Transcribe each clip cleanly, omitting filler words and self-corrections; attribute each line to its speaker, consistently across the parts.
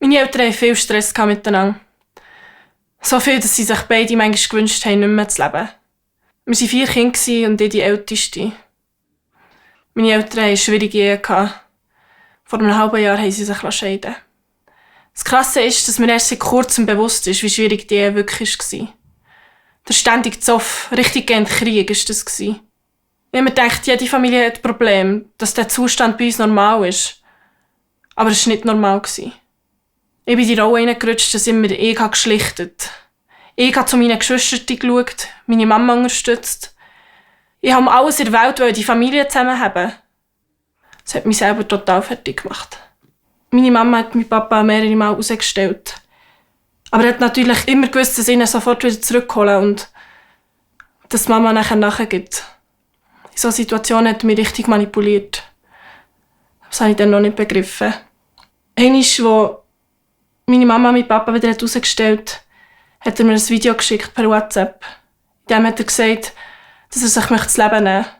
Speaker 1: Meine Eltern hatten viel Stress miteinander. So viel, dass sie sich beide manchmal gewünscht haben, nicht mehr zu leben. Wir waren 4 Kinder und ich die Älteste. Meine Eltern hatten eine schwierige Ehe. Vor einem halben Jahr haben sie sich scheiden. Das Krasse ist, dass mir erst seit kurzem bewusst ist, wie schwierig die Ehe wirklich war. Der ständige Zoff, richtig gehend Krieg war das. Ich habe mir gedacht, jede Familie hat Probleme, dass der Zustand bei uns normal ist. Aber es war nicht normal. Ich bin in die Rolle hineingerutscht, dass immer ich geschlichtet habe. Ich habe zu meinen Geschwistern geschaut, meine Mama unterstützt. Ich habe alles in der Welt die Familie zusammen haben. Das hat mich selber total fertig gemacht. Meine Mama hat meinen Papa mehrere Mal rausgestellt. Aber er hat natürlich immer gewusst, dass ich ihn sofort wieder zurückholen und dass die Mama nachgibt. In solchen Situationen hat er mich richtig manipuliert. Das habe ich dann noch nicht begriffen. Einmal, wo meine Mama meinen Papa wieder rausgestellt hat er mir ein Video geschickt per WhatsApp. In dem hat er gesagt, dass er sich das Leben nehmen möchte.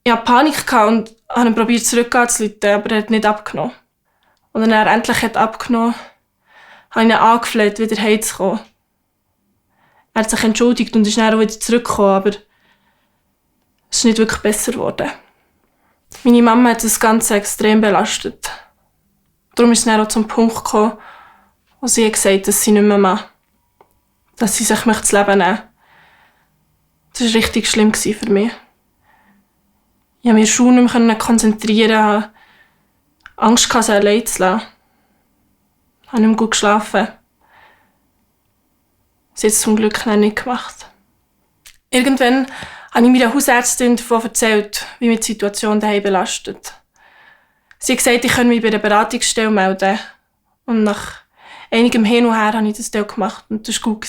Speaker 1: Ich hatte Panik und habe ihn probiert zurückzurufen, aber er hat nicht abgenommen. Und als er endlich abgenommen hat, habe ich ihn angefleht, wieder heimzukommen. Er hat sich entschuldigt und ist dann auch wieder zurückgekommen, aber es ist nicht wirklich besser geworden. Meine Mama hat das Ganze extrem belastet. Darum ist es dann auch zum Punkt gekommen, wo sie gesagt hat, dass sie nicht mehr macht. Dass sie sich das Leben nehmen möchte. Das war richtig schlimm für mich. Ich konnte mich in der Schule nicht mehr konzentrieren, hatte Angst, sie allein zu lassen. Ich habe nicht mehr gut geschlafen. Sie hat es zum Glück nicht gemacht. Irgendwann habe ich meiner Hausärztin davon erzählt, wie mich die Situation daheim belastet. Sie hat gesagt, ich könne mich bei der Beratungsstelle melden. Und nach einigem Hin und Her habe ich das gemacht und das war gut.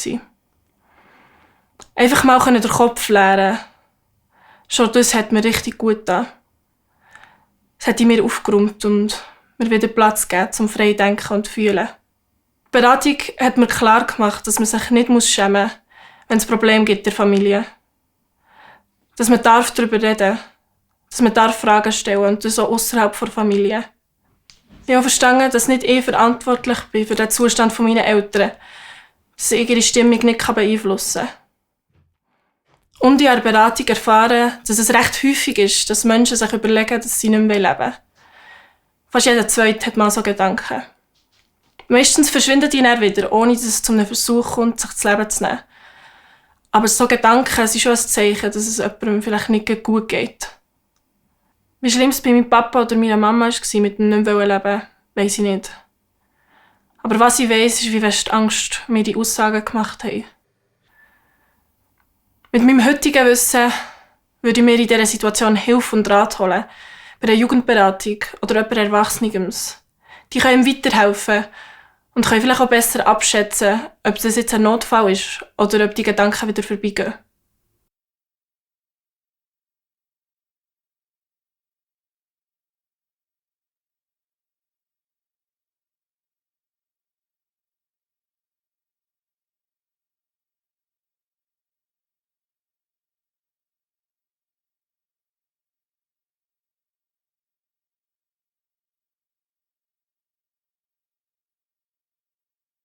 Speaker 1: Einfach mal den Kopf leeren. Schon das hat mir richtig gut getan. Es hat in mir aufgeräumt und mir wieder Platz gegeben, um frei denken und fühlen. Die Beratung hat mir klar gemacht, dass man sich nicht schämen muss, wenn es Probleme gibt in der Familie. Dass man darüber reden darf, dass man Fragen stellen darf und das auch außerhalb der Familie. Ich habe verstanden, dass nicht ich verantwortlich bin für den Zustand meiner Eltern, dass ich ihre Stimmung nicht beeinflussen kann. Und ich habe in der Beratung erfahren, dass es recht häufig ist, dass Menschen sich überlegen, dass sie nicht mehr leben wollen. Fast jeder Zweite hat mal so Gedanken. Meistens verschwinden die dann wieder, ohne dass es zu einem Versuch kommt, sich das Leben zu nehmen. Aber so Gedanken sind schon ein Zeichen, dass es jemandem vielleicht nicht gut geht. Wie schlimm es bei meinem Papa oder meiner Mama war, mit dem nicht mehr leben, weiss ich nicht. Aber was ich weiss, ist, wie fest Angst mir die Aussagen gemacht haben. Mit meinem heutigen Wissen würde ich mir in dieser Situation Hilfe und Rat holen. Bei einer Jugendberatung oder jemand Erwachsenem. Die können ihm weiterhelfen und können vielleicht auch besser abschätzen, ob das jetzt ein Notfall ist oder ob die Gedanken wieder vorbeigehen.